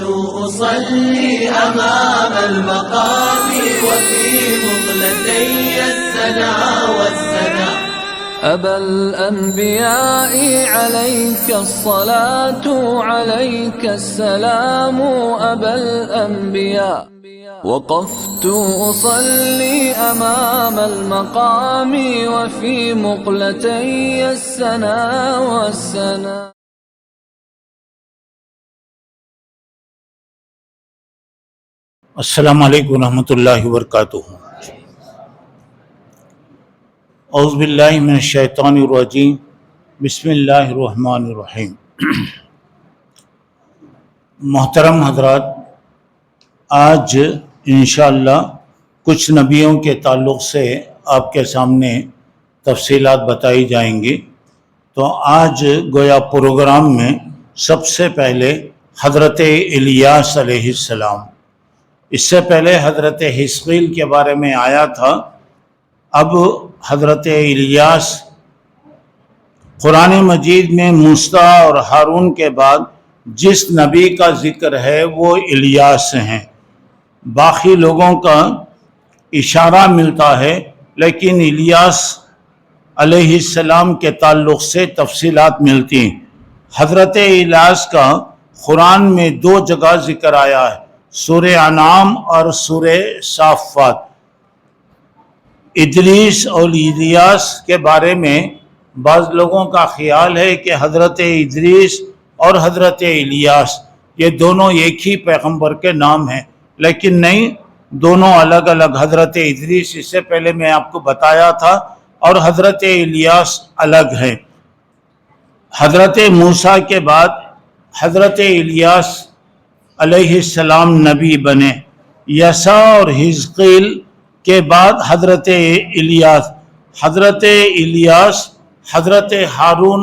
أصلي أمام المقام وفي مقلتي السنا والسنا. أبا الأنبياء عليك الصلاة عليك السلام أبا الأنبياء. وقفت أصلي أمام المقام وفي مقلتي السنا والسنا. السلام علیکم ورحمۃ اللہ وبرکاتہ. اعوذ باللہ من الشیطان الرجیم. بسم اللہ الرحمن الرحیم. محترم حضرات، آج انشاءاللہ کچھ نبیوں کے تعلق سے آپ کے سامنے تفصیلات بتائی جائیں گی. تو آج گویا پروگرام میں سب سے پہلے حضرت الیاس علیہ السلام، اس سے پہلے حضرت حزقیل کے بارے میں آیا تھا. اب حضرت الیاس، قرآن مجید میں موسیٰ اور ہارون کے بعد جس نبی کا ذکر ہے وہ الیاس ہیں. باقی لوگوں کا اشارہ ملتا ہے، لیکن الیاس علیہ السلام کے تعلق سے تفصیلات ملتی ہیں. حضرت الیاس کا قرآن میں 2 جگہ ذکر آیا ہے، سورہ انعام اور سورہ صافات. ادریس اور الیاس کے بارے میں بعض لوگوں کا خیال ہے کہ حضرت ادریس اور حضرت الیاس یہ دونوں ایک ہی پیغمبر کے نام ہیں، لیکن نہیں، دونوں الگ الگ. حضرت ادریس اس سے پہلے میں آپ کو بتایا تھا، اور حضرت الیاس الگ ہیں. حضرت موسیٰ کے بعد حضرت الیاس علیہ السلام نبی بنے. یسع اور حزقیل کے بعد حضرت الیاس. حضرت الیاس حضرت ہارون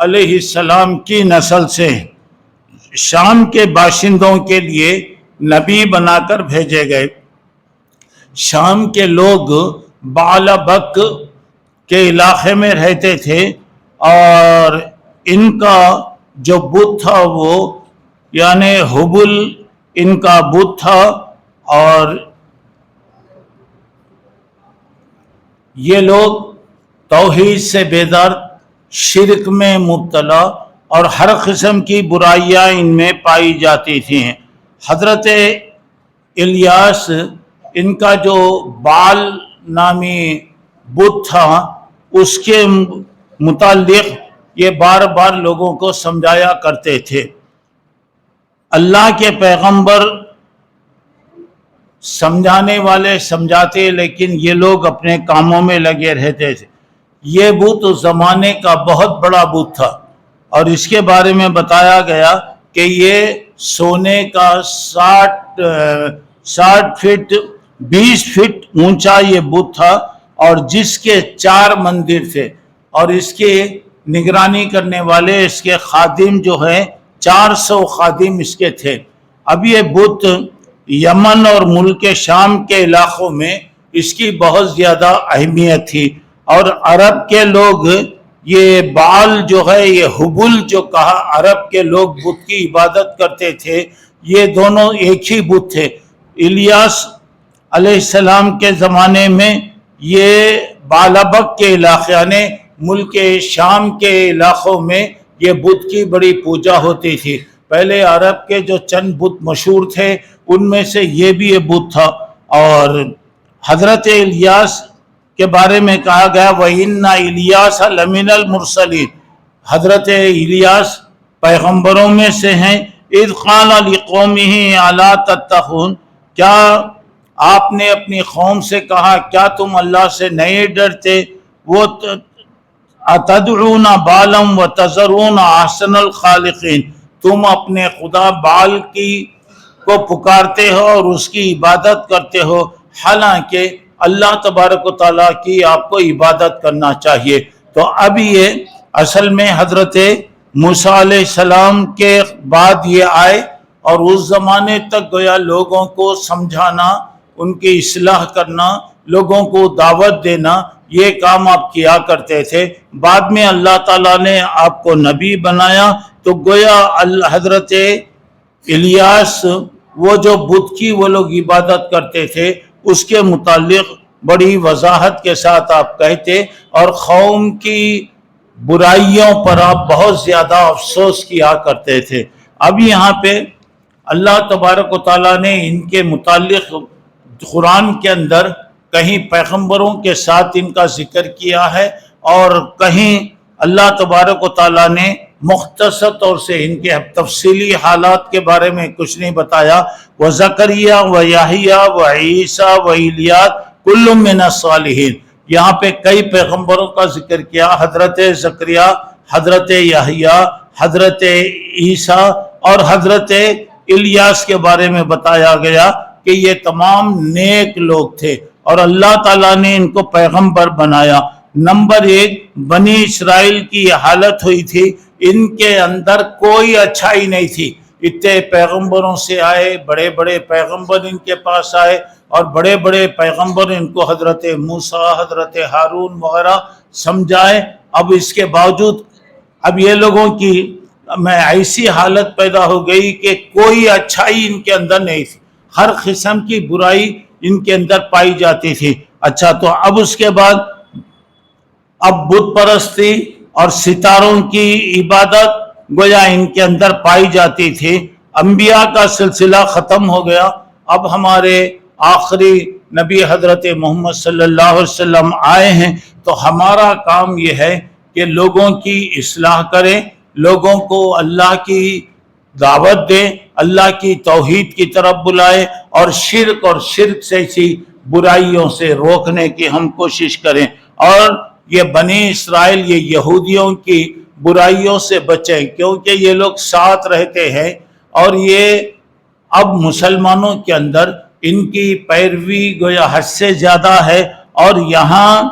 علیہ السلام کی نسل سے شام کے باشندوں کے لیے نبی بنا کر بھیجے گئے. شام کے لوگ بعلبک کے علاقے میں رہتے تھے، اور ان کا جو بت تھا وہ یعنی حبل ان کا بت تھا، اور یہ لوگ توحید سے بیدار، شرک میں مبتلا، اور ہر قسم کی برائیاں ان میں پائی جاتی تھیں. حضرت الیاس، ان کا جو بال نامی بت تھا اس کے متعلق یہ بار بار لوگوں کو سمجھایا کرتے تھے. اللہ کے پیغمبر سمجھانے والے سمجھاتے، لیکن یہ لوگ اپنے کاموں میں لگے رہتے تھے. یہ بت اس زمانے کا بہت بڑا بت تھا، اور اس کے بارے میں بتایا گیا کہ یہ سونے کا 60 فٹ 20 فٹ اونچا یہ بت تھا، اور جس کے 4 مندر تھے، اور اس کی نگرانی کرنے والے اس کے خادم جو ہیں 400 خادم اس کے تھے. اب یہ بت یمن اور ملک شام کے علاقوں میں اس کی بہت زیادہ اہمیت تھی، اور عرب کے لوگ یہ بال جو ہے، یہ حبل جو کہا، عرب کے لوگ بت کی عبادت کرتے تھے. یہ دونوں ایک ہی بت تھے. الیاس علیہ السلام کے زمانے میں یہ بعلبک کے علاقے یعنی ملک شام کے علاقوں میں یہ بت کی بڑی پوجا ہوتی تھی. پہلے عرب کے جو چند بت مشہور تھے ان میں سے یہ بھی یہ بت تھا. اور حضرت الیاس کے بارے میں کہا گیا وَإِنَّ إِلْيَاسَ لَمِنَ الْمُرْسَلِينَ، حضرت الیاس پیغمبروں میں سے ہیں. اِذْ قَالَ لِقَوْمِهِ أَلَا تَتَّقُونَ، کیا آپ نے اپنی قوم سے کہا کیا تم اللہ سے نہیں ڈرتے؟ وہ أَتَدْعُونَ بَالًا وَتَذَرُونَ أَحْسَنَ الْخَالِقِينَ، تم اپنے خدا بال کو پکارتے ہو اور اس کی عبادت کرتے ہو، حالانکہ اللہ تبارک و تعالیٰ کی آپ کو عبادت کرنا چاہیے. تو اب یہ اصل میں حضرت موسیٰ علیہ السلام کے بعد یہ آئے، اور اس زمانے تک گویا لوگوں کو سمجھانا، ان کی اصلاح کرنا، لوگوں کو دعوت دینا، یہ کام آپ کیا کرتے تھے. بعد میں اللہ تعالیٰ نے آپ کو نبی بنایا، تو گویا حضرت الیاس وہ جو بت کی وہ لوگ عبادت کرتے تھے اس کے متعلق بڑی وضاحت کے ساتھ آپ کہتے اور قوم کی برائیوں پر آپ بہت زیادہ افسوس کیا کرتے تھے۔ اب یہاں پہ اللہ تبارک و تعالیٰ نے ان کے متعلق قرآن کے اندر کہیں پیغمبروں کے ساتھ ان کا ذکر کیا ہے اور کہیں اللہ تبارک و تعالیٰ نے مختصر طور سے ان کے تفصیلی حالات کے بارے میں کچھ نہیں بتایا۔ وَزَكَرِيَّا وَيَحْيَا وَعِيسَىٰ وَإِلْيَاسَ كُلٌّ مِّنَ الصَّالِحِينَ، یہاں پہ کئی پیغمبروں کا ذکر کیا، حضرت زکریا، حضرت یحییٰ، حضرت عیسیٰ اور حضرت الیاس کے بارے میں بتایا گیا کہ یہ تمام نیک لوگ تھے اور اللہ تعالیٰ نے ان کو پیغمبر بنایا۔ نمبر 1، بنی اسرائیل کی یہ حالت ہوئی تھی، ان کے اندر کوئی اچھائی نہیں تھی، اتنے پیغمبروں سے آئے، بڑے بڑے پیغمبر ان کے پاس آئے اور بڑے بڑے پیغمبر ان کو حضرت موسیٰ، حضرت ہارون وغیرہ سمجھائے۔ اب اس کے باوجود اب یہ لوگوں کی میں ایسی حالت پیدا ہو گئی کہ کوئی اچھائی ان کے اندر نہیں تھی، ہر قسم کی برائی ان کے اندر پائی جاتی تھی۔ اچھا، تو اب اس کے بعد اب بت پرستی اور ستاروں کی عبادت گویا ان کے اندر پائی جاتی تھی۔ انبیاء کا سلسلہ ختم ہو گیا، اب ہمارے آخری نبی حضرت محمد صلی اللہ علیہ وسلم آئے ہیں، تو ہمارا کام یہ ہے کہ لوگوں کی اصلاح کریں، لوگوں کو اللہ کی دعوت دیں، اللہ کی توحید کی طرف بلائیں اور شرک سے ایسی برائیوں سے روکنے کی ہم کوشش کریں، اور یہ بنی اسرائیل، یہ یہودیوں کی برائیوں سے بچیں، کیونکہ یہ لوگ ساتھ رہتے ہیں اور یہ اب مسلمانوں کے اندر ان کی پیروی گویا حد سے زیادہ ہے۔ اور یہاں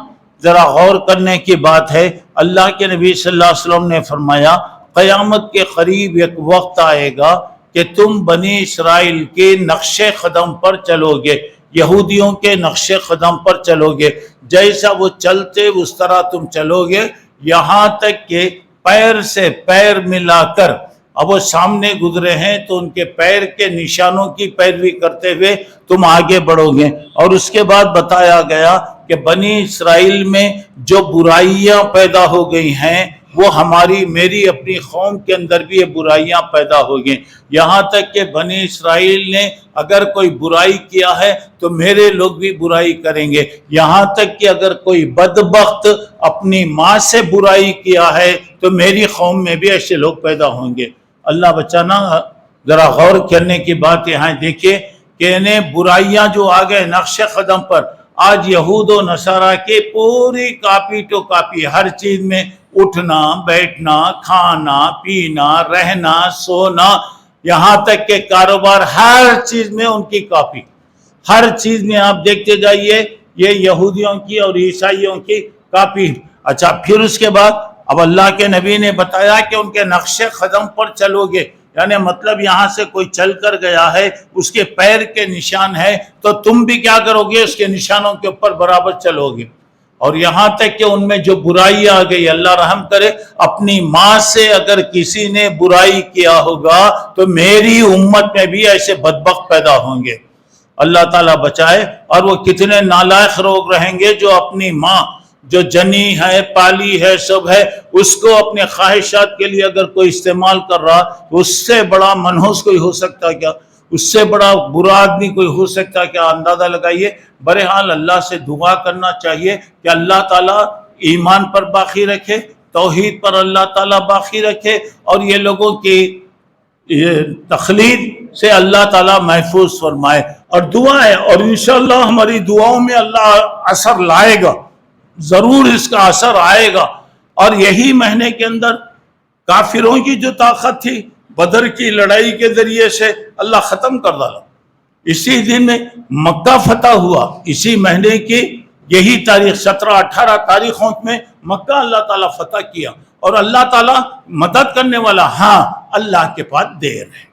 ذرا غور کرنے کی بات ہے، اللہ کے نبی صلی اللہ علیہ وسلم نے فرمایا قیامت کے قریب ایک وقت آئے گا کہ تم بنی اسرائیل کے نقش قدم پر چلو گے، یہودیوں کے نقش قدم پر چلو گے، جیسا وہ چلتے اس طرح تم چلو گے، یہاں تک کہ پیر سے پیر ملا کر اب وہ سامنے گزرے ہیں تو ان کے پیر کے نشانوں کی پیروی کرتے ہوئے تم آگے بڑھو گے۔ اور اس کے بعد بتایا گیا کہ بنی اسرائیل میں جو برائیاں پیدا ہو گئی ہیں وہ میری اپنی قوم کے اندر بھی یہ برائیاں پیدا ہو گئیں، یہاں تک کہ بنی اسرائیل نے اگر کوئی برائی کیا ہے تو میرے لوگ بھی برائی کریں گے، یہاں تک کہ اگر کوئی بدبخت اپنی ماں سے برائی کیا ہے تو میری قوم میں بھی ایسے لوگ پیدا ہوں گے۔ اللہ بچانا، ذرا غور کرنے کی بات یہاں دیکھیے کہ انہیں برائیاں جو آ گئے نقش قدم پر، آج یہود و نصارہ کے پوری کاپی ٹو کاپی، ہر چیز میں اٹھنا بیٹھنا، کھانا پینا، رہنا سونا، یہاں تک کہ کاروبار، ہر چیز میں ان کی کاپی، ہر چیز میں آپ دیکھتے جائیے یہ یہودیوں کی اور عیسائیوں کی کاپی۔ اچھا، پھر اس کے بعد اب اللہ کے نبی نے بتایا کہ ان کے نقش قدم پر چلو گے، یعنی مطلب یہاں سے کوئی چل کر گیا ہے، اس کے پیر کے نشان ہے تو تم بھی کیا کرو گے، اس کے نشانوں کے اوپر برابر چلو گے۔ اور یہاں تک کہ ان میں جو برائی آ گئی، اللہ رحم کرے، اپنی ماں سے اگر کسی نے برائی کیا ہوگا تو میری امت میں بھی ایسے بدبخت پیدا ہوں گے، اللہ تعالیٰ بچائے۔ اور وہ کتنے نالائق لوگ رہیں گے جو اپنی ماں جو جنی ہے، پالی ہے، سب ہے، اس کو اپنے خواہشات کے لیے اگر کوئی استعمال کر رہا تو اس سے بڑا منحوس کوئی ہو سکتا کیا، اس سے بڑا برا آدمی کوئی ہو سکتا کیا، اندازہ لگائیے۔ بہرحال اللہ سے دعا کرنا چاہیے کہ اللہ تعالیٰ ایمان پر باقی رکھے، توحید پر اللہ تعالیٰ باقی رکھے، اور یہ لوگوں کی تخلید سے اللہ تعالیٰ محفوظ فرمائے۔ اور دعا ہے، اور انشاءاللہ ہماری دعاؤں میں اللہ اثر لائے گا، ضرور اس کا اثر آئے گا۔ اور یہی مہینے کے اندر کافروں کی جو طاقت تھی بدر کی لڑائی کے ذریعے سے اللہ ختم کر ڈالا، اسی دن میں مکہ فتح ہوا، اسی مہینے کی یہی تاریخ 17-18 تاریخوں میں مکہ اللہ تعالیٰ فتح کیا۔ اور اللہ تعالیٰ مدد کرنے والا، ہاں اللہ کے پاس دیر ہے،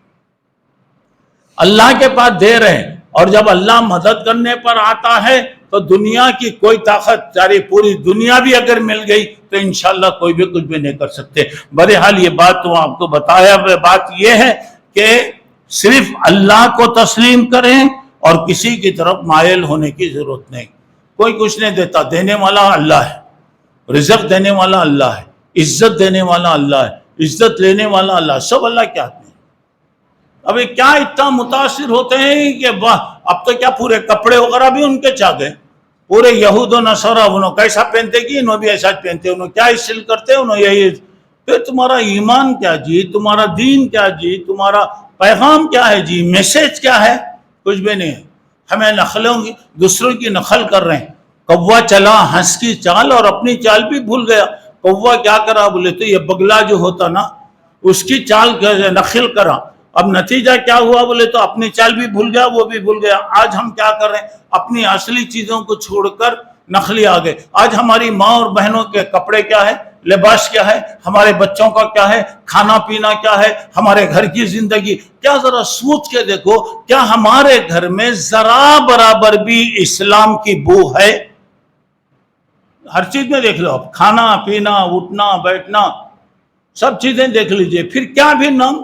اللہ کے پاس دیر ہے، اور جب اللہ مدد کرنے پر آتا ہے تو دنیا کی کوئی طاقت، چاہے پوری دنیا بھی اگر مل گئی تو انشاءاللہ کوئی بھی کچھ بھی نہیں کر سکتے۔ بہرحال یہ بات تو آپ کو بتایا، بات یہ ہے کہ صرف اللہ کو تسلیم کریں اور کسی کی طرف مائل ہونے کی ضرورت نہیں. کوئی کچھ نہیں دیتا، دینے والا اللہ ہے، رزق دینے والا اللہ ہے، عزت دینے والا اللہ ہے، عزت لینے والا اللہ، سب اللہ کے ہاتھ میں. ابھی کیا اتنا متاثر ہوتے ہیں کہ اب تو کیا پورے کپڑے وغیرہ بھی ان کے چاہ گئے. پورے یہود و نصارہ انہوں کیسا پہنتے کہ انہوں بھی ایسا پہنتے، انہوں کیا اسل کرتے انہوں یہی. پھر تمہارا ایمان کیا جی، تمہارا دین کیا جی، تمہارا پیغام کیا ہے جی، میسج کیا ہے؟ کچھ بھی نہیں ہے. ہمیں نخلوں کی دوسروں کی نقل کر رہے ہیں. کوا چلا ہنس کی چال اور اپنی چال بھی بھول گیا. کوا کیا کرا بولے تو یہ بگلا جو ہوتا نا اس کی چال نقل کرا. اب نتیجہ کیا ہوا بولے تو اپنی چال بھی بھول گیا، وہ بھی بھول گیا. آج ہم کیا کر رہے ہیں؟ اپنی اصلی چیزوں کو چھوڑ کر نقلی آ گئے. آج ہماری ماں اور بہنوں کے کپڑے کیا ہے، لباس کیا ہے، ہمارے بچوں کا کیا ہے، کھانا پینا کیا ہے، ہمارے گھر کی زندگی کیا. ذرا سوچ کے دیکھو، کیا ہمارے گھر میں ذرا برابر بھی اسلام کی بو ہے؟ ہر چیز میں دیکھ لو، اب کھانا پینا اٹھنا بیٹھنا سب چیزیں دیکھ لیجئے. پھر کیا بھی نام،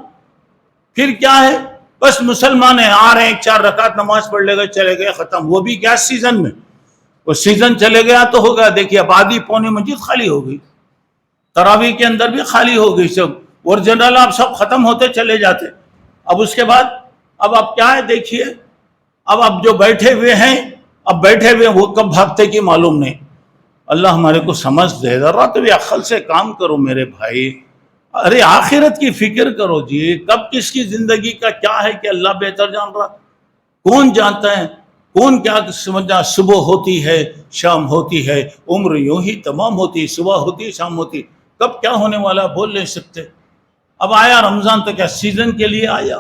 پھر کیا ہے؟ بس مسلمان ہیں، آ رہے ہیں 4 رکعت نماز پڑھ لے گئے چلے گئے ختم. وہ بھی کیا سیزن میں، وہ سیزن چلے گیا تو ہو گیا. دیکھیے اب آدھی پونے مسجد خالی ہو گئی، تراویح کے اندر بھی خالی ہو گئی سب، اور جنرل آپ سب ختم ہوتے چلے جاتے. اب اس کے بعد اب کیا ہے دیکھیے، اب جو بیٹھے ہوئے ہیں، اب بیٹھے ہوئے وہ کب بھاگتے کی معلوم نہیں. اللہ ہمارے کو سمجھ دے. ذرا تو بھی عقل سے کام کرو میرے بھائی. ارے آخرت کی فکر کرو جی. کب کس کی زندگی کا کیا ہے کہ اللہ بہتر جان رہا. کون جانتا ہے؟ کون کیا سمجھنا. صبح ہوتی ہے شام ہوتی ہے، عمر یوں ہی تمام ہوتی، صبح ہوتی شام ہوتی. کب کیا ہونے والا بول نہیں سکتے. اب آیا رمضان تو کیا سیزن کے لیے آیا؟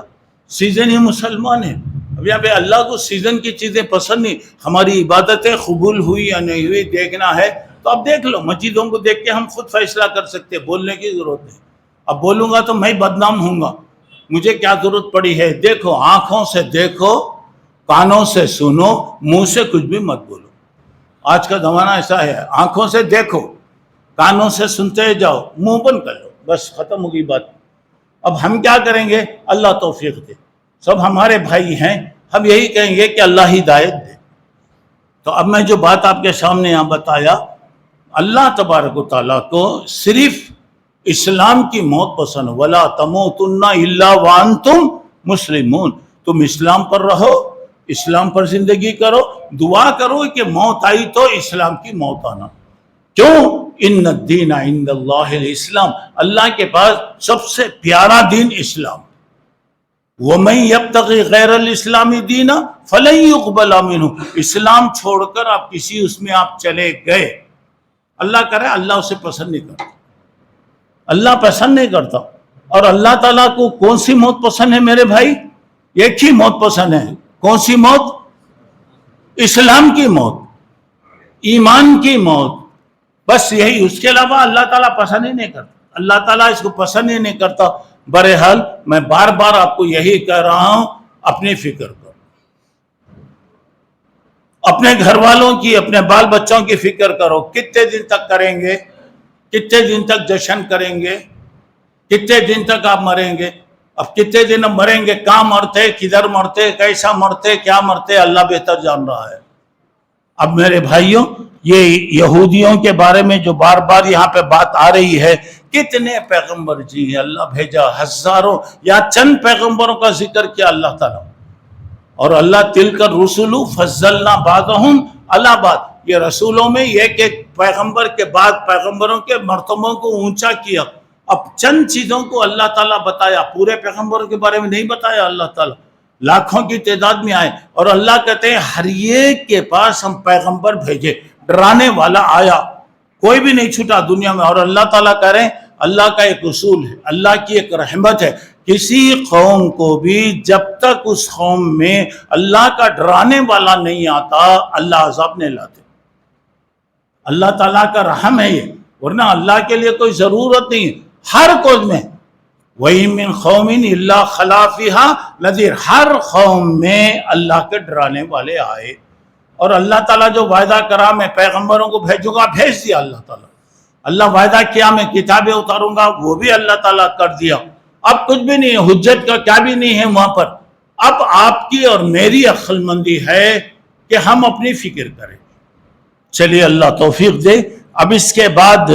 سیزن ہی مسلمان ہے. اب یہاں پہ اللہ کو سیزن کی چیزیں پسند نہیں. ہماری عبادتیں قبول ہوئی یا نہیں ہوئی دیکھنا ہے تو اب دیکھ لو. مسجدوں کو دیکھ کے ہم خود فیصلہ کر سکتے، بولنے کی ضرورت نہیں. اب بولوں گا تو میں بدنام ہوں گا، مجھے کیا ضرورت پڑی ہے. دیکھو، آنکھوں سے دیکھو، کانوں سے سنو، منہ سے کچھ بھی مت بولو. آج کا زمانہ ایسا ہے، آنکھوں سے دیکھو، کانوں سے سنتے جاؤ، منہ بند کر لو، بس ختم ہوگی بات. اب ہم کیا کریں گے؟ اللہ توفیق دے. سب ہمارے بھائی ہیں، ہم یہی کہیں گے کہ اللہ ہدایت دے. تو اب میں جو بات آپ کے سامنے یہاں بتایا، اللہ تبارک و تعالیٰ کو صرف اسلام کی موت پسند. وَلَا تَمُوتُنَّ إِلَّا وَأَنْتُمْ مُسْلِمُونَ. تم اسلام پر رہو، اسلام پر زندگی کرو، دعا کرو کہ موت آئی تو اسلام کی موت آنا. کیوں؟ ان الدین عند اللہ الاسلام. اللہ کے پاس سب سے پیارا دین اسلام. وَمَن يَبْتَغِ غَيْرَ الْإِسْلَامِ دِينًا فَلَن يُقْبَلَ مِنْهُ. اسلام چھوڑ کر آپ کسی اس میں آپ چلے گئے، اللہ کرے اللہ اسے پسند نہیں کرتا. اللہ پسند نہیں کرتا. اور اللہ تعالیٰ کو کون سی موت پسند ہے میرے بھائی؟ ایک ہی موت پسند ہے. کون سی موت؟ اسلام کی موت، ایمان کی موت. بس یہی، اس کے علاوہ اللہ تعالیٰ پسند ہی نہیں کرتا. اللہ تعالیٰ اس کو پسند ہی نہیں کرتا. بہرحال میں بار بار آپ کو یہی کہہ رہا ہوں، اپنی فکر کرو، اپنے گھر والوں کی، اپنے بال بچوں کی فکر کرو. کتنے دن تک کریں گے؟ کتنے دن تک جشن کریں گے؟ کتنے دن تک آپ مریں گے؟ اب کتنے دن مریں گے؟ کہاں مرتے، کدھر مرتے، کیسا مرتے، کیا مرتے، اللہ بہتر جان رہا ہے. اب میرے بھائیوں، یہ یہودیوں کے بارے میں جو بار بار یہاں پہ بات آ رہی ہے، کتنے پیغمبر جی اللہ بھیجا، ہزاروں یا چند پیغمبروں کا ذکر کیا اللہ تعالیٰ. اور اللہ تلک الرسل فضلنا بعضهم علی بعض. یہ رسولوں میں ایک ایک پیغمبر کے بعد پیغمبروں کے مرتبوں کو اونچا کیا. اب چند چیزوں کو اللہ تعالیٰ بتایا، پورے پیغمبروں کے بارے میں نہیں بتایا. اللہ تعالیٰ لاکھوں کی تعداد میں آئے، اور اللہ کہتے ہیں ہر ایک کے پاس ہم پیغمبر بھیجے، ڈرانے والا آیا، کوئی بھی نہیں چھوٹا دنیا میں. اور اللہ تعالیٰ کہہ رہے ہیں، اللہ کا ایک اصول ہے، اللہ کی ایک رحمت ہے، کسی قوم کو بھی جب تک اس قوم میں اللہ کا ڈرانے والا نہیں آتا اللہ عذاب نہیں لاتے. اللہ تعالیٰ کا رحم ہے یہ، ورنہ اللہ کے لیے کوئی ضرورت نہیں ہے. ہر قوم میں وَإِن مِّن قَوْمٍ إِلَّا خَلَا فِيهَا نَذِيرٌ، ہر قوم میں اللہ کے ڈرانے والے آئے. اور اللہ تعالیٰ جو وعدہ کرا میں پیغمبروں کو بھیجوں گا، بھیج دیا اللہ تعالیٰ. اللہ وعدہ کیا میں کتابیں اتاروں گا، وہ بھی اللہ تعالیٰ کر دیا. اب کچھ بھی نہیں ہے، حجت کا کیا بھی نہیں ہے وہاں پر. اب آپ کی اور میری عقل مندی ہے کہ ہم اپنی فکر کریں. چلیے اللہ توفیق دے. اب اس کے بعد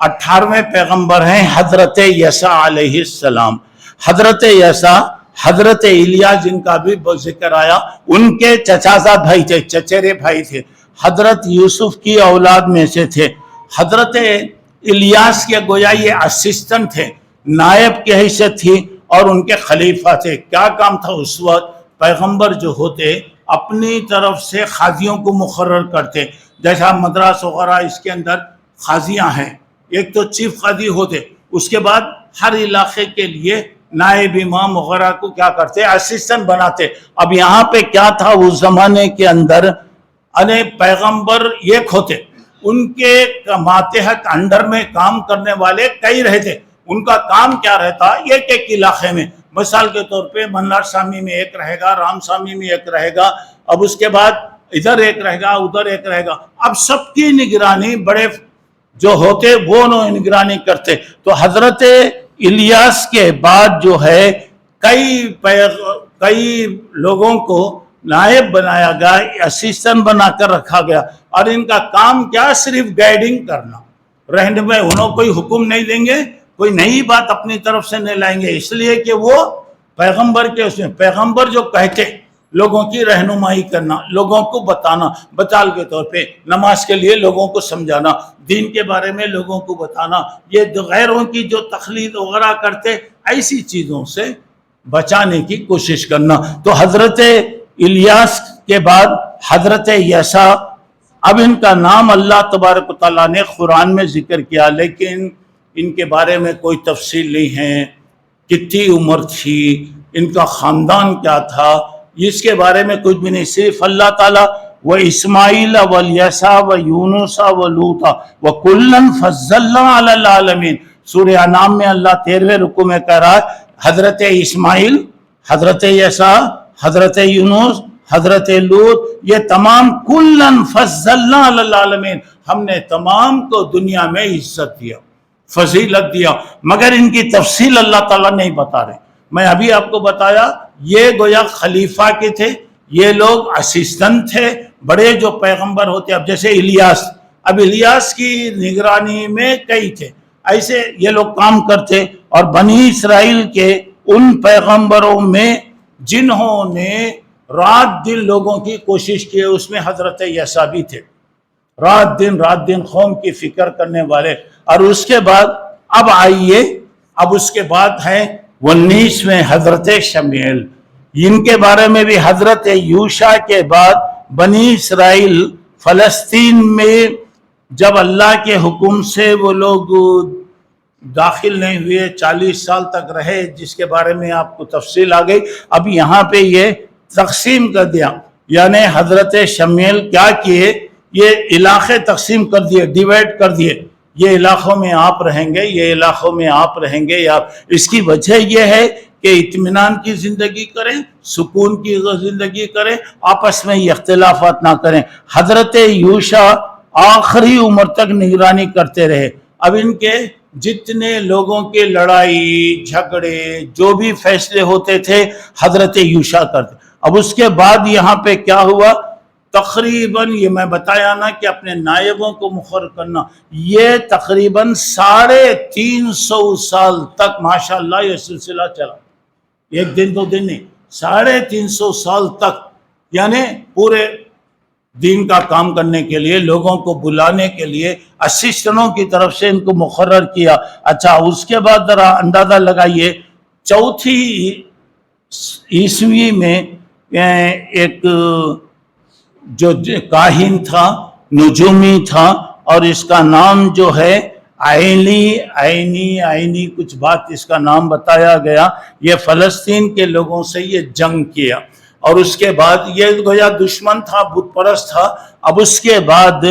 18ویں پیغمبر ہیں حضرت یسع علیہ السلام. حضرت یسع، حضرت الیاس جن کا بھی ذکر آیا، ان کے چچازاد بھائی تھے، چچیرے بھائی تھے، حضرت یوسف کی اولاد میں سے تھے. حضرت الیاس کے گویا یہ اسسٹنٹ تھے، نائب کی حیثیت تھی اور ان کے خلیفہ تھے. کیا کام تھا اس وقت؟ پیغمبر جو ہوتے اپنی طرف سے قاضیوں کو مقرر کرتے. جیسا مدراس وغیرہ اس کے اندر قاضیاں ہیں، ایک تو چیف قاضی ہوتے، اس کے بعد ہر علاقے کے لیے نائب امام وغیرہ کو کیا کرتے؟ اسسٹنٹ بناتے. اب یہاں پہ کیا تھا اس زمانے کے اندر؟ پیغمبر ایک ہوتے، ان کے ماتحت انڈر میں کام کرنے والے کئی رہتے. ان کا کام کیا رہتا؟ ایک ایک علاقے میں، مثال کے طور پہ منار سامی میں ایک رہے گا، رام سامی میں ایک رہے گا، اب اس کے بعد ادھر ایک رہے گا، ادھر ایک رہے گا. اب سب کی نگرانی بڑے جو ہوتے وہ نگرانی کرتے. تو حضرت الیاس کے بعد جو ہے کئی لوگوں کو نائب بنایا گیا، اسسٹنٹ بنا کر رکھا گیا، اور ان کا کام کیا؟ صرف گائیڈنگ کرنا، رہنمائی. انہوں کوئی حکم نہیں دیں گے، کوئی نئی بات اپنی طرف سے نہیں لائیں گے، اس لیے کہ وہ پیغمبر کے اس میں پیغمبر جو کہتے لوگوں کی رہنمائی کرنا، لوگوں کو بتانا، مثال کے طور پہ نماز کے لیے لوگوں کو سمجھانا، دین کے بارے میں لوگوں کو بتانا. یہ غیروں کی جو تقلید وغیرہ کرتے، ایسی چیزوں سے بچانے کی کوشش کرنا. تو حضرت الیاس کے بعد حضرت یسع. اب ان کا نام اللہ تبارک و تعالیٰ نے قرآن میں ذکر کیا، لیکن ان کے بارے میں کوئی تفصیل نہیں ہے. کتنی عمر تھی، ان کا خاندان کیا تھا، اس کے بارے میں کچھ بھی نہیں. صرف اللہ تعالیٰ وَإِسْمَاعِيلَ وَالْيَسَعَ وَيُونُسَ وَلُوطَ وَكُلًّا فَضَّلْنَا عَلَى الْعَالَمِينَ. سورہ انعام میں اللہ 13ویں رکوع میں کہہ رہا ہے حضرت اسماعیل، حضرت یسع، حضرت یونس، حضرت لوط، یہ تمام کُلًّا فَضَّلْنَا عَلَى الْعَالَمِينَ، ہم نے تمام کو دنیا میں عزت دیا، فضیلت دیا. مگر ان کی تفصیل اللہ تعالیٰ نہیں بتا رہے. میں ابھی آپ کو بتایا یہ گویا خلیفہ کے تھے، یہ لوگ اسسٹنٹ تھے. بڑے جو پیغمبر ہوتے، اب جیسے الیاس، اب الیاس کی نگرانی میں کئی تھے، ایسے یہ لوگ کام کرتے. اور بنی اسرائیل کے ان پیغمبروں میں جنہوں نے رات دن لوگوں کی کوشش کی، اس میں حضرت یسع بھی تھے. رات دن قوم کی فکر کرنے والے. اور اس کے بعد اب آئیے، اب اس کے بعد ہیں 19ویں حضرت شمیل. ان کے بارے میں بھی حضرت یوشع کے بعد بنی اسرائیل فلسطین میں جب اللہ کے حکم سے وہ لوگ داخل نہیں ہوئے، 40 سال تک رہے، جس کے بارے میں آپ کو تفصیل آ گئی. اب یہاں پہ یہ تقسیم کر دیا، یعنی حضرت شمیل کیا کیے، یہ علاقے تقسیم کر دیے، ڈیوائڈ کر دیے. یہ علاقوں میں آپ رہیں گے، یہ علاقوں میں آپ رہیں گے. اس کی وجہ یہ ہے کہ اطمینان کی زندگی کریں، سکون کی زندگی کریں، آپس میں اختلافات نہ کریں. حضرت یوشع آخری عمر تک نگرانی کرتے رہے. اب ان کے جتنے لوگوں کے لڑائی جھگڑے جو بھی فیصلے ہوتے تھے حضرت یوشع کرتے. اب اس کے بعد یہاں پہ کیا ہوا، تقریباً یہ میں بتایا نا کہ اپنے نائبوں کو مقرر کرنا، یہ تقریباً 350 سال تک ماشاءاللہ یہ سلسلہ چلا. ایک دن دو دن نہیں، 350 سال تک، یعنی پورے دین کا کام کرنے کے لیے لوگوں کو بلانے کے لیے اسسٹنٹوں کی طرف سے ان کو مقرر کیا. اچھا اس کے بعد ذرا اندازہ لگائیے 4 عیسوی میں ایک جو کاہن تھا، نجومی تھا، اور اس کا نام جو ہے عینی کچھ بات اس کا نام بتایا گیا. یہ فلسطین کے لوگوں سے یہ جنگ کیا، اور اس کے بعد یہ گویا دشمن تھا، بت پرست تھا. اب اس کے بعد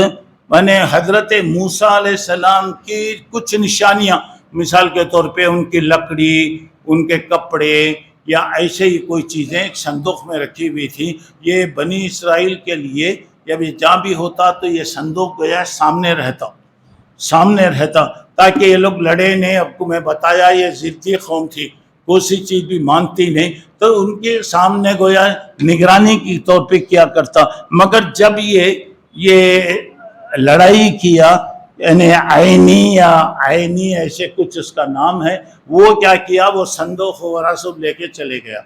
میں نے حضرت موسیٰ علیہ السلام کی کچھ نشانیاں، مثال کے طور پہ ان کی لکڑی، ان کے کپڑے یا ایسے ہی کوئی چیزیں ایک صندوق میں رکھی ہوئی تھی. یہ بنی اسرائیل کے لیے جب یہ جہاں بھی ہوتا تو یہ صندوق گویا سامنے رہتا تاکہ یہ لوگ لڑے نہیں. اب کو میں بتایا یہ ضدی قوم تھی، کوئی چیز بھی مانتی نہیں، تو ان کے سامنے گویا نگرانی کی طور پہ کیا کرتا. مگر جب یہ لڑائی کیا، یعنی عینی ایسے کچھ اس کا نام ہے، وہ کیا کیا، وہ صندوق وغیرہ سب لے کے چلے گیا،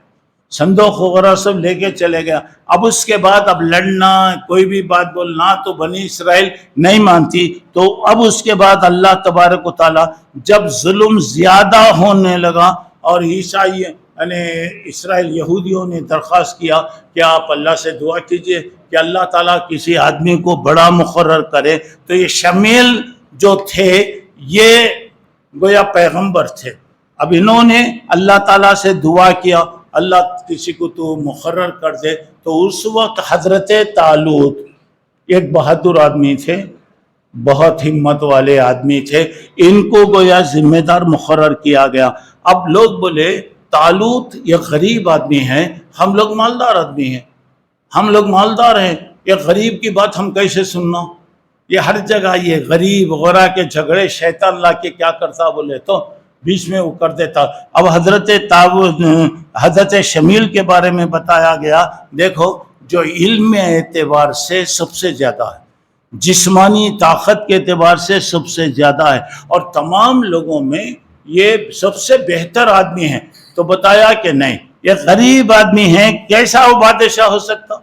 صندوق وغیرہ سب لے کے چلے گیا. اب اس کے بعد اب لڑنا، کوئی بھی بات بولنا تو بنی اسرائیل نہیں مانتی. تو اب اس کے بعد اللہ تبارک و تعالیٰ جب ظلم زیادہ ہونے لگا اور عیسائی یعنی اسرائیل یہودیوں نے درخواست کیا کہ آپ اللہ سے دعا کیجئے کہ اللہ تعالیٰ کسی آدمی کو بڑا مقرر کرے. تو یہ شمیل جو تھے یہ گویا پیغمبر تھے. اب انہوں نے اللہ تعالیٰ سے دعا کیا اللہ کسی کو تو مقرر کر دے. تو اس وقت حضرت طالوت ایک بہادر آدمی تھے، بہت ہمت والے آدمی تھے، ان کو گویا ذمہ دار مقرر کیا گیا. اب لوگ بولے طالوت یہ غریب آدمی ہے، ہم لوگ مالدار آدمی ہیں، ہم لوگ مالدار ہیں، یہ غریب کی بات ہم کیسے سننا؟ یہ ہر جگہ یہ غریب وغیرہ کے جھگڑے شیطان لا کے کیا کرتا بولے تو بیچ میں وہ کر دیتا. اب حضرت شمیل کے بارے میں بتایا گیا، دیکھو جو علم اعتبار سے سب سے زیادہ ہے، جسمانی طاقت کے اعتبار سے سب سے زیادہ ہے، اور تمام لوگوں میں یہ سب سے بہتر آدمی ہے. تو بتایا کہ نہیں، یہ غریب آدمی ہے، کیسا وہ بادشاہ ہو سکتا؟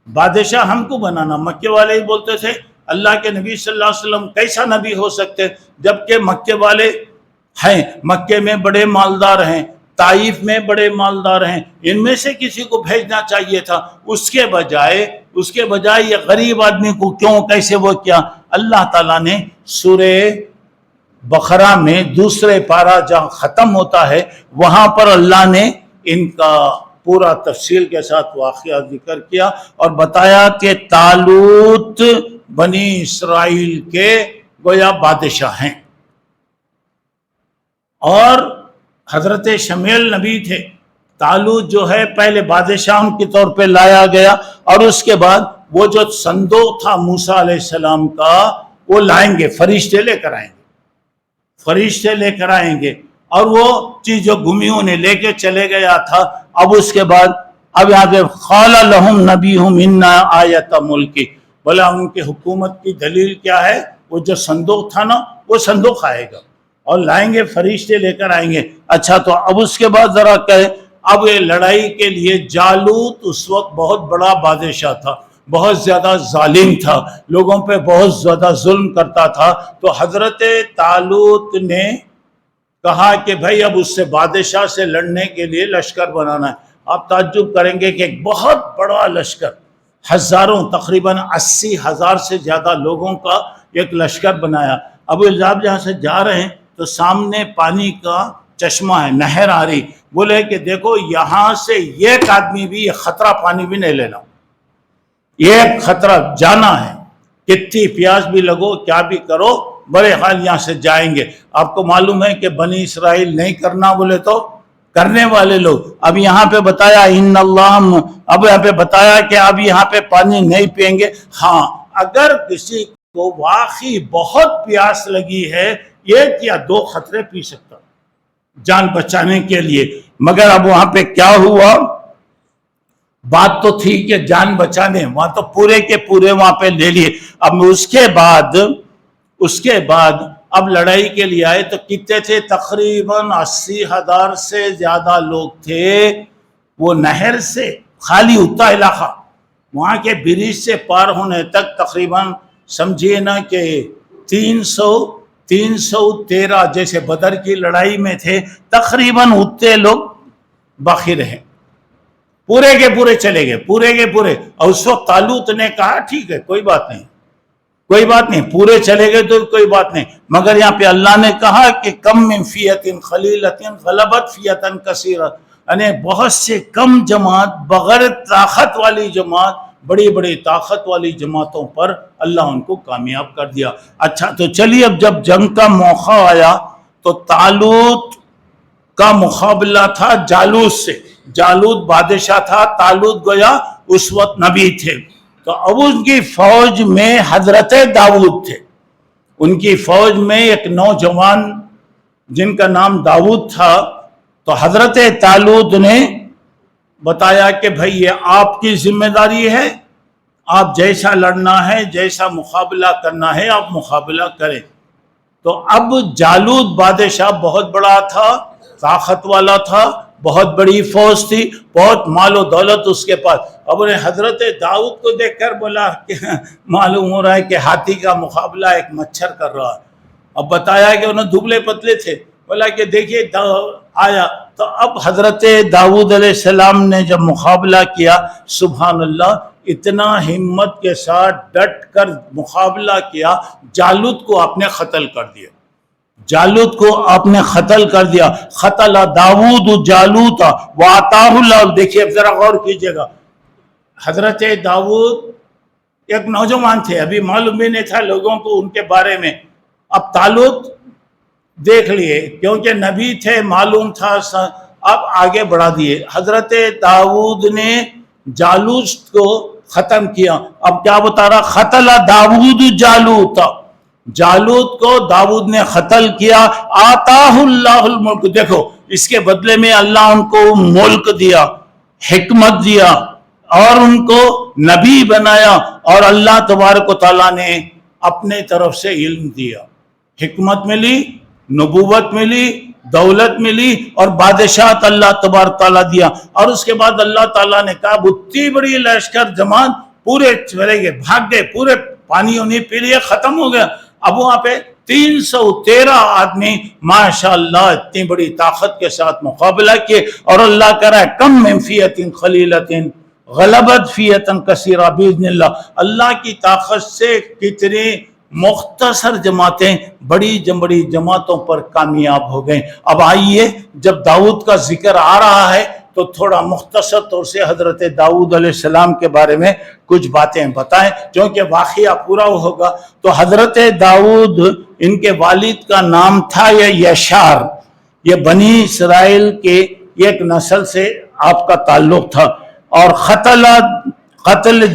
بادشاہ ہم کو بنانا. مکے والے ہی بولتے تھے اللہ کے نبی صلی اللہ علیہ وسلم کیسا نبی ہو سکتے، جبکہ مکے والے ہیں، مکے میں بڑے مالدار ہیں، طائف میں بڑے مالدار ہیں، ان میں سے کسی کو بھیجنا چاہیے تھا. اس کے بجائے یہ غریب آدمی کو کیوں، کیسے وہ کیا؟ اللہ تعالیٰ نے سورہ بقرہ میں دوسرے پارہ جہاں ختم ہوتا ہے وہاں پر اللہ نے ان کا پورا تفصیل کے ساتھ واقعہ ذکر کیا اور بتایا کہ طالوت بنی اسرائیل کے گویا بادشاہ ہیں، اور حضرت شمیل نبی تھے. طالوت جو ہے پہلے بادشاہ کے طور پہ لایا گیا، اور اس کے بعد وہ جو صندوق تھا موسیٰ علیہ السلام کا وہ لائیں گے، فرشتے لے کر آئیں گے، اور وہ چیز جو گمیوں نے لے کے چلے گیا تھا. اب اس کے بعد اب یہاں پہ قال لهم نبیہم ان آیت ملکی، بولا ان کی حکومت کی دلیل کیا ہے؟ وہ جو صندوق تھا نا، وہ صندوق آئے گا اور لائیں گے، فرشتے لے کر آئیں گے. اچھا، تو اب اس کے بعد ذرا کہیں، اب یہ لڑائی کے لیے جالوت اس وقت بہت بڑا بادشاہ تھا، بہت زیادہ ظالم تھا، لوگوں پہ بہت زیادہ ظلم کرتا تھا. تو حضرت طالوت نے کہا کہ بھائی اب اس سے بادشاہ سے لڑنے کے لیے لشکر بنانا ہے. آپ تعجب کریں گے کہ ایک بہت بڑا لشکر، ہزاروں، تقریباً 80,000 سے زیادہ لوگوں کا ایک لشکر بنایا. اب جب یہاں سے جا رہے ہیں تو سامنے پانی کا چشمہ ہے، نہر آ رہی. بولے کہ دیکھو یہاں سے ایک آدمی بھی یہ خطرہ پانی بھی نہیں لینا، ایک خطرہ جانا ہے، کتنی پیاس بھی لگو، کیا بھی کرو، بڑے حال یہاں سے جائیں گے. آپ کو معلوم ہے کہ بنی اسرائیل نہیں کرنا بولے تو کرنے والے لوگ. اب یہاں پہ بتایا ان اللہ، اب یہاں پہ بتایا کہ اب یہاں پہ پانی نہیں پئیں گے. ہاں، اگر کسی کو واقعی بہت پیاس لگی ہے، ایک یا دو خطرے پی سکتا جان بچانے کے لیے. مگر اب وہاں پہ کیا ہوا؟ بات تو تھی کہ جان بچانے، وہاں تو پورے کے پورے وہاں پہ لے لیے. اب اس کے بعد اب لڑائی کے لیے آئے تو کتنے تھے؟ تقریباً 80,000 سے زیادہ لوگ تھے. وہ نہر سے خالی اتنا علاقہ، وہاں کے برج سے پار ہونے تک تقریباً سمجھیے نا کہ 313 جیسے بدر کی لڑائی میں تھے، تقریباً اتنے لوگ باقی رہے. پورے کے پورے چلے گئے، پورے کے پورے. اور اس وقت طالوت نے کہا ٹھیک ہے، کوئی بات نہیں، پورے چلے گئے تو کوئی بات نہیں. مگر یہاں پہ اللہ نے کہا کہ کم من فیۃ قلیلۃ غلبت فیۃ کثیرۃ، یعنی بہت سے کم جماعت، بغیر طاقت والی جماعت، بڑی بڑی طاقت والی جماعتوں پر اللہ ان کو کامیاب کر دیا. اچھا، تو چلیے اب جب جنگ کا موقع آیا تو طالوت کا مقابلہ تھا جالوت سے. جالوت بادشاہ تھا، طالوت گویا اس وقت نبی تھے. تو اب ان کی فوج میں حضرت داؤد تھے. ان کی فوج میں ایک نوجوان جن کا نام داؤد تھا، تو حضرت طالوت نے بتایا کہ بھائی یہ آپ کی ذمہ داری ہے، آپ جیسا لڑنا ہے، جیسا مقابلہ کرنا ہے آپ مقابلہ کریں۔ تو اب جالوت بادشاہ بہت بڑا تھا، طاقت والا تھا، بہت بڑی فوج تھی، بہت مال و دولت اس کے پاس۔ اب انہیں حضرت داؤد کو دیکھ کر بولا کہ معلوم ہو رہا ہے کہ ہاتھی کا مقابلہ ایک مچھر کر رہا ہے۔ اب بتایا کہ انہیں دبلے پتلے تھے، بولا کہ دیکھیے آیا۔ تو اب حضرت داؤد علیہ السلام نے جب مقابلہ کیا، سبحان اللہ، اتنا ہمت کے ساتھ ڈٹ کر مقابلہ کیا، جالوت کو آپ نے قتل کر دیا، جالوت کو آپ نے قتل کر دیا۔ قتل داؤد جالوت وآتاہ اللہ۔ دیکھیے اب ذرا غور کیجئے گا، حضرت داؤد ایک نوجوان تھے، ابھی معلوم بھی نہیں تھا لوگوں کو ان کے بارے میں۔ اب طالوت دیکھ لیے، کیونکہ نبی تھے، معلوم تھا، اب آگے بڑھا دیے۔ حضرت داؤد نے جالوت کو ختم کیا۔ اب کیا بتا رہا؟ قتل داؤد جالوت، جالوت کو داؤد نے قتل کیا۔ آتاہ اللہ الملک، دیکھو اس کے بدلے میں اللہ ان کو ملک دیا، حکمت دیا، اور ان کو نبی بنایا، اور اللہ تبارک و تعالیٰ نے اپنے طرف سے علم دیا، حکمت ملی، نبوت ملی، دولت ملی، اور بادشاہت اللہ تبارک تعالیٰ دیا۔ اور اس کے بعد اللہ تعالیٰ نے کہا اتنی بڑی لشکر جماعت پورے چلے گئے، بھاگ گئے، پورے پانی انہیں پی لیے، ختم ہو گیا۔ اب وہاں پہ 313 آدمی ماشاءاللہ اتنی بڑی طاقت کے ساتھ مقابلہ کیے، اور اللہ کہہ رہا ہے کم من فیۃ قلیلۃ غلبت فیۃ کثیرہ باذن اللہ۔ اللہ کی طاقت سے کتنی مختصر جماعتیں بڑی بڑی جماعتوں پر کامیاب ہو گئیں۔ اب آئیے، جب داؤد کا ذکر آ رہا ہے تو تھوڑا مختصر طور سے حضرت داؤد علیہ السلام کے بارے میں کچھ باتیں بتائیں، کیونکہ واقعہ پورا ہوگا۔ تو حضرت داؤد، ان کے والد کا نام تھا یشار، یہ بنی اسرائیل کے ایک نسل سے آپ کا تعلق تھا۔ اور قتل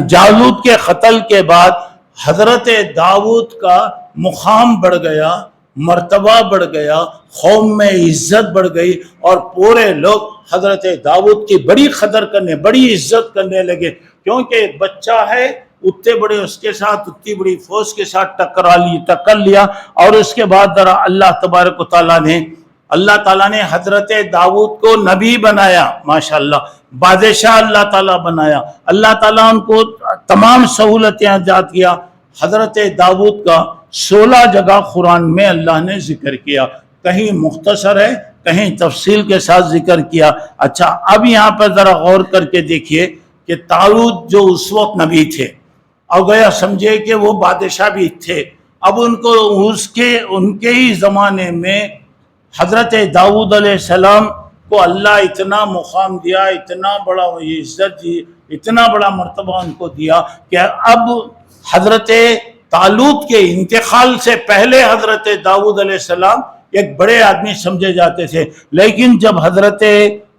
جالوت کے قتل کے بعد حضرت داؤد کا مقام بڑھ گیا، مرتبہ بڑھ گیا، قوم میں عزت بڑھ گئی، اور پورے لوگ حضرت داؤد کی بڑی قدر کرنے، بڑی عزت کرنے لگے، کیونکہ ایک بچہ ہے، اتنے بڑے اس کے ساتھ، اتنی بڑی فوج کے ساتھ ٹکر لیا۔ اور اس کے بعد اللہ تبارک و تعالیٰ نے حضرت داؤد کو نبی بنایا، ماشاءاللہ بادشاہ اللہ تعالیٰ بنایا، اللہ تعالیٰ ان کو تمام سہولتیں عطا کیا۔ حضرت داؤد کا 16 جگہ قرآن میں اللہ نے ذکر کیا، کہیں مختصر ہے، کہیں تفصیل کے ساتھ ذکر کیا۔ اچھا، اب یہاں پر ذرا غور کر کے دیکھیے کہ طالوت جو اس وقت نبی تھے، اب گیا سمجھے کہ وہ بادشاہ بھی تھے، اب ان کو ان کے ہی زمانے میں حضرت داؤد علیہ السلام کو اللہ اتنا مقام دیا، اتنا بڑا عزت دی، اتنا بڑا مرتبہ ان کو دیا کہ اب حضرت طالوت کے انتقال سے پہلے حضرت داؤد علیہ السلام ایک بڑے آدمی سمجھے جاتے تھے، لیکن جب حضرت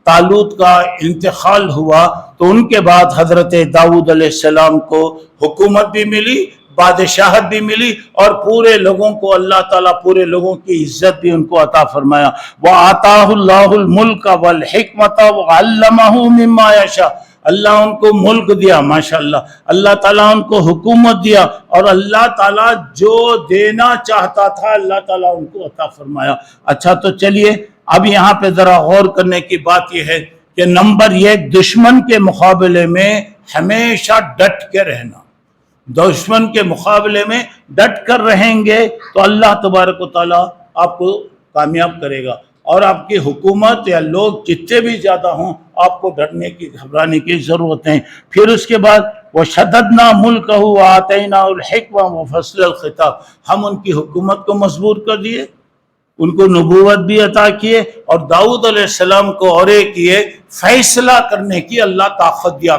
طالوت کا انتقال ہوا تو ان کے بعد حضرت داؤد علیہ السلام کو حکومت بھی ملی، بادشاہت بھی ملی، اور پورے لوگوں کو اللہ تعالیٰ پورے لوگوں کی عزت بھی ان کو عطا فرمایا۔ وَآتَاهُ اللَّهُ الْمُلْكَ وَالْحِكْمَةَ وَعَلَّمَهُ مِمَّا يَشَاءُ۔ اللہ ان کو ملک دیا، ماشاءاللہ اللہ تعالیٰ ان کو حکومت دیا، اور اللہ تعالیٰ جو دینا چاہتا تھا اللہ تعالیٰ ان کو عطا فرمایا۔ اچھا، تو چلیے اب یہاں پہ ذرا غور کرنے کی بات یہ ہے کہ نمبر 1، دشمن کے مقابلے میں ہمیشہ ڈٹ کے رہنا، دشمن کے مقابلے میں ڈٹ کر رہیں گے تو اللہ تبارک و تعالیٰ آپ کو کامیاب کرے گا، اور آپ کی حکومت یا لوگ جتنے بھی زیادہ ہوں آپ کو ڈرنے کی، گھبرانے کی ضرورت ہے۔ پھر اس کے بعد وَشَدَّدْنَا مُلْكَهُ وَآتَيْنَاهُ الْحِكْمَةَ وَفَصْلَ الْخِطَابِ، ہم ان کی حکومت کو مضبوط کر دیے، ان کو نبوت بھی عطا کیے، اور داؤد علیہ السلام کو اور ایک یہ فیصلہ کرنے کی اللہ طاقت دیا،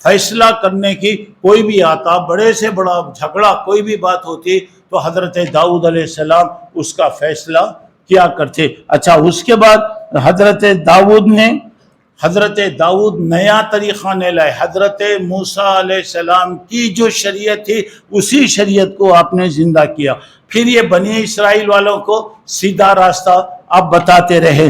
فیصلہ کرنے کی، کوئی بھی آتا، بڑے سے بڑا جھگڑا کوئی بھی بات ہوتی تو حضرت داؤد علیہ السلام اس کا فیصلہ کیا کرتے۔ اچھا، اس کے بعد حضرت داؤد نیا طریقہ نہیں لائے، حضرت موسیٰ علیہ السلام کی جو شریعت تھی اسی شریعت کو آپ نے زندہ کیا۔ پھر یہ بنی اسرائیل والوں کو سیدھا راستہ آپ بتاتے رہے،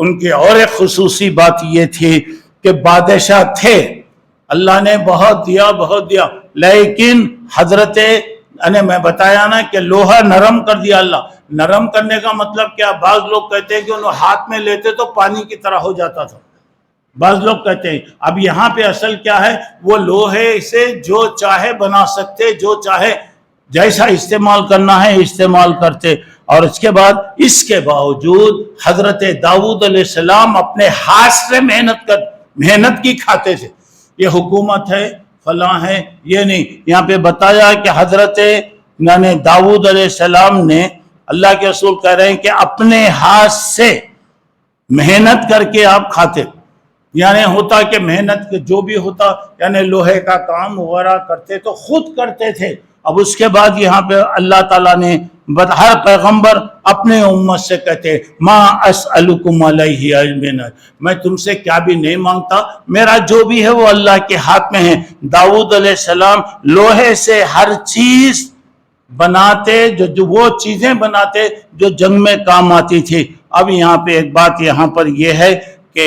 ان کی اور ایک خصوصی بات یہ تھی کہ بادشاہ تھے، اللہ نے بہت دیا، لیکن حضرت میں بتایا نا کہ لوہا نرم کر دیا اللہ۔ نرم کرنے کا مطلب کیا؟ بعض لوگ کہتے ہیں کہ انہوں ہاتھ میں لیتے تو پانی کی طرح ہو جاتا تھا، بعض لوگ کہتے ہیں۔ اب یہاں پہ اصل کیا ہے، وہ لوہے سے جو چاہے بنا سکتے، جو چاہے جیسا استعمال کرنا ہے استعمال کرتے۔ اور اس کے بعد اس کے باوجود حضرت داؤد علیہ السلام اپنے ہاتھ سے محنت کی کھاتے تھے۔ یہ حکومت ہے، فلاں ہے، یہ نہیں۔ یہاں پہ بتایا کہ حضرت داؤد علیہ السلام نے، اللہ کے رسول کہہ رہے ہیں کہ اپنے ہاتھ سے محنت کر کے آپ کھاتے، یعنی ہوتا کہ محنت جو بھی ہوتا، یعنی لوہے کا کام وغیرہ کرتے تو خود کرتے تھے۔ اب اس کے بعد یہاں پہ اللہ تعالیٰ نے ہر پیغمبر اپنے امت سے کہتے ما اسألکم علیہ علم، میں تم سے کیا بھی نہیں مانگتا، میرا جو بھی ہے وہ اللہ کے ہاتھ میں ہے۔ داؤد علیہ السلام لوہے سے ہر چیز بناتے، جو وہ چیزیں بناتے جو جنگ میں کام آتی تھی۔ اب یہاں پہ ایک بات یہاں پر یہ ہے کہ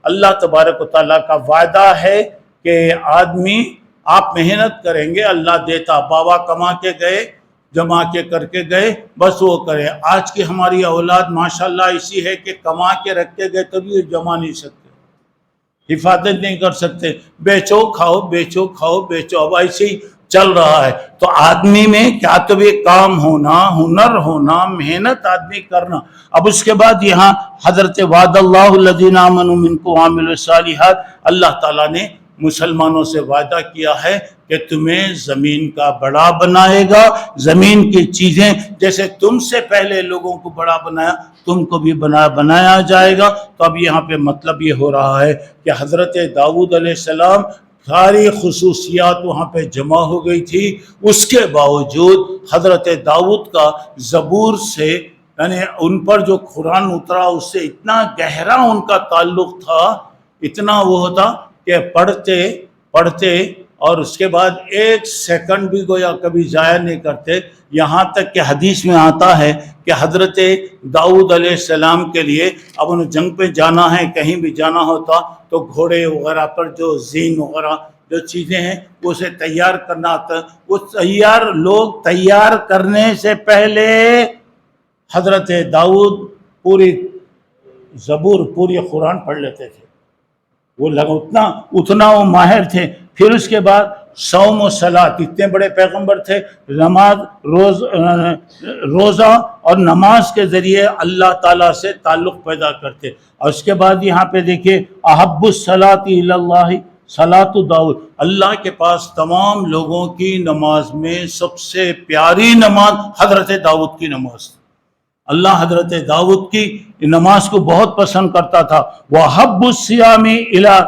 اللہ تبارک و تعالیٰ کا وعدہ ہے کہ آدمی آپ محنت کریں گے اللہ دیتا، بابا کما کے گئے، جمع کے کر کے گئے، بس وہ کرے۔ آج کی ہماری اولاد ماشاءاللہ ایسی ہے کہ کما کے رکھ کے گئے تبھی جمع نہیں سکتے، حفاظت نہیں کر سکتے، بیچو کھاؤ، بیچو کھاؤ، بیچو، اب ایسے ہی چل رہا ہے۔ تو آدمی میں کیا تو بھی کام ہونا، ہنر ہونا، محنت آدمی کرنا۔ اب اس کے بعد یہاں حضرت وعد اللہ الذین آمنوا منکم وعملوا الصالحات، اللہ تعالیٰ نے مسلمانوں سے وعدہ کیا ہے کہ تمہیں زمین کا بڑا بنائے گا، زمین کی چیزیں جیسے تم سے پہلے لوگوں کو بڑا بنایا تم کو بھی بنایا جائے گا۔ تو اب یہاں پہ مطلب یہ ہو رہا ہے کہ حضرت داؤد علیہ السلام ساری خصوصیات وہاں پہ جمع ہو گئی تھی، اس کے باوجود حضرت داؤد کا زبور سے، یعنی ان پر جو قرآن اترا اس سے اتنا گہرا ان کا تعلق تھا، اتنا وہ ہوتا کہ پڑھتے اور اس کے بعد ایک سیکنڈ بھی گویا کبھی ضائع نہیں کرتے۔ یہاں تک کہ حدیث میں آتا ہے کہ حضرت داؤد علیہ السلام کے لیے اب انہیں جنگ پہ جانا ہے، کہیں بھی جانا ہوتا تو گھوڑے وغیرہ پر جو زین وغیرہ جو چیزیں ہیں وہ اسے تیار کرنا آتا۔ وہ لوگ تیار کرنے سے پہلے حضرت داؤد پوری زبور، پوری قرآن پڑھ لیتے تھے، وہ اتنا وہ ماہر تھے۔ پھر اس کے بعد صوم و صلاۃ، اتنے بڑے پیغمبر تھے، نماز، روزہ اور نماز کے ذریعے اللہ تعالیٰ سے تعلق پیدا کرتے۔ اور اس کے بعد یہاں پہ دیکھیے احب الصلاۃ الی اللہ صلاۃ داؤد، اللہ کے پاس تمام لوگوں کی نماز میں سب سے پیاری نماز حضرت داؤد کی نماز۔ اللہ حضرت داؤد کی نماز کو بہت پسند کرتا تھا۔ وَحَبُّ الصِّيَامِ إِلَىٰ،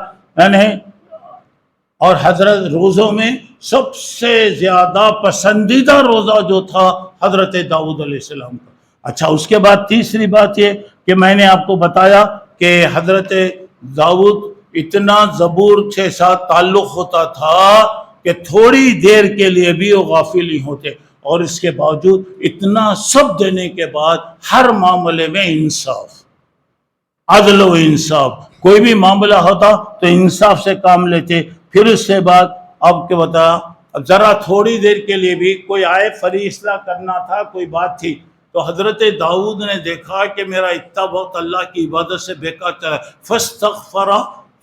اور حضرت روزوں میں سب سے زیادہ پسندیدہ روزہ جو تھا حضرت داؤد علیہ السلام کا۔ اچھا، اس کے بعد تیسری بات یہ کہ میں نے آپ کو بتایا کہ حضرت داؤد اتنا زبور کے ساتھ تعلق ہوتا تھا کہ تھوڑی دیر کے لیے بھی وہ غافل نہیں ہوتے، اور اس کے باوجود اتنا سب دینے کے بعد ہر معاملے میں انصاف، عدل و انصاف، کوئی بھی معاملہ ہوتا تو انصاف سے کام لیتے۔ پھر اس سے بعد اب کیا بتایا، اب ذرا تھوڑی دیر کے لیے بھی کوئی آئے فریضہ کرنا تھا، کوئی بات تھی تو حضرت داؤد نے دیکھا کہ میرا اتنا بہت اللہ کی عبادت سے بیکار چلا،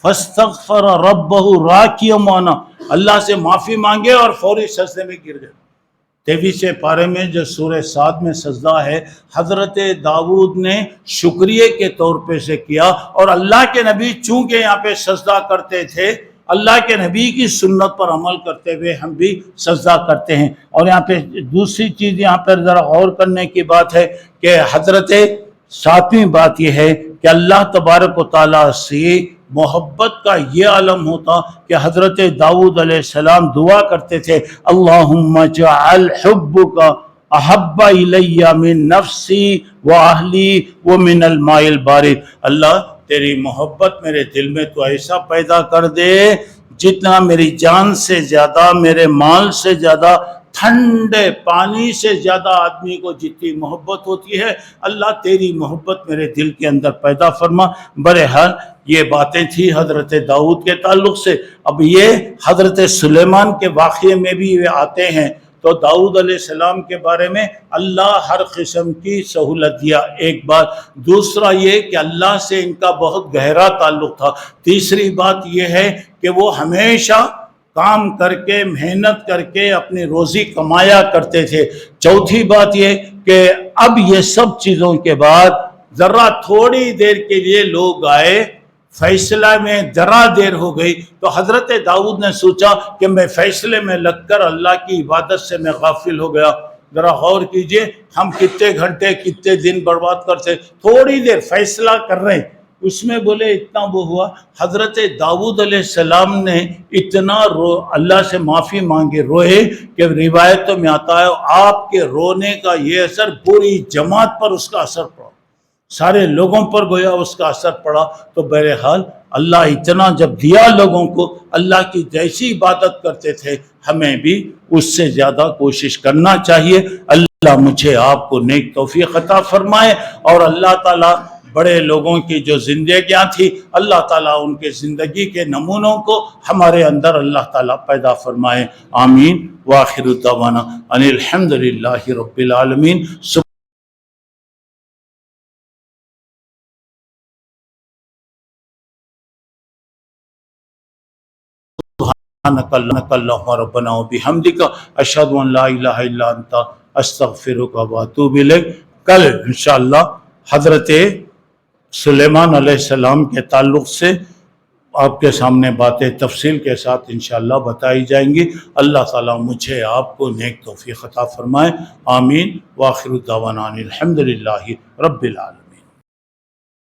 فاستغفر ربہ راکعا معنا، اللہ سے معافی مانگے اور فوری سجدے میں گر گئے۔ 23 پارے میں جو سورہ صاد میں سجدہ ہے، حضرت داؤد نے شکریہ کے طور پہ سے کیا، اور اللہ کے نبی چونکہ یہاں پہ سجدہ کرتے تھے، اللہ کے نبی کی سنت پر عمل کرتے ہوئے ہم بھی سجدہ کرتے ہیں۔ اور یہاں پہ دوسری چیز یہاں پر ذرا غور کرنے کی بات ہے کہ حضرت ساتویں بات یہ ہے کہ اللہ تبارک و تعالیٰ سے محبت کا یہ عالم ہوتا کہ حضرت داؤد علیہ السلام دعا کرتے تھے، اللہم اجعل حبک احب الی من نفسی و اہلی و من الماء البارد، اللہ تیری محبت میرے دل میں تو ایسا پیدا کر دے جتنا میری جان سے زیادہ، میرے مال سے زیادہ ٹھنڈے پانی سے زیادہ آدمی کو جتنی محبت ہوتی ہے، اللہ تیری محبت میرے دل کے اندر پیدا فرما۔ بہرحال یہ باتیں تھی حضرت داؤد کے تعلق سے۔ اب یہ حضرت سلیمان کے واقعے میں بھی یہ آتے ہیں، تو داؤد علیہ السلام کے بارے میں اللہ ہر قسم کی سہولت دیا، ایک بات۔ دوسرا یہ کہ اللہ سے ان کا بہت گہرا تعلق تھا۔ تیسری بات یہ ہے کہ وہ ہمیشہ کام کر کے محنت کر کے اپنی روزی کمایا کرتے تھے۔ چوتھی بات یہ کہ اب یہ سب چیزوں کے بعد ذرا تھوڑی دیر کے لیے لوگ آئے، فیصلہ میں ذرا دیر ہو گئی تو حضرت داؤد نے سوچا کہ میں فیصلے میں لگ کر اللہ کی عبادت سے میں غافل ہو گیا۔ ذرا غور کیجئے، ہم کتنے گھنٹے کتنے دن برباد کرتے، تھوڑی دیر فیصلہ کر رہے ہیں، اس میں بولے اتنا وہ ہوا۔ حضرت داؤد علیہ السلام نے اتنا اللہ سے معافی مانگے، روئے، کہ روایتوں میں آتا ہے آپ کے رونے کا یہ اثر پوری جماعت پر اس کا اثر پڑا، سارے لوگوں پر گویا اس کا اثر پڑا۔ تو بہرحال اللہ اتنا جب دیا لوگوں کو، اللہ کی جیسی عبادت کرتے تھے، ہمیں بھی اس سے زیادہ کوشش کرنا چاہیے۔ اللہ مجھے آپ کو نیک توفیق عطا فرمائے، اور اللہ تعالیٰ بڑے لوگوں کی جو زندگیاں تھی، اللہ تعالیٰ ان کے زندگی کے نمونوں کو ہمارے اندر اللہ تعالیٰ پیدا فرمائے، آمین۔ وآخر دعوانا ان الحمد للہ رب العالمین۔ سبحانک اللہم ربنا وبحمدک اشہد ان لا الہ الا انت استغفرک واتوب الیک۔ کل انشاءاللہ حضرت سلیمان علیہ السلام کے تعلق سے آپ کے سامنے باتیں تفصیل کے ساتھ انشاءاللہ بتائی جائیں گی۔ اللہ تعالیٰ مجھے آپ کو نیک توفیق عطا فرمائے، آمین۔ وآخر دعوانا ان الحمد للہ رب العالمین۔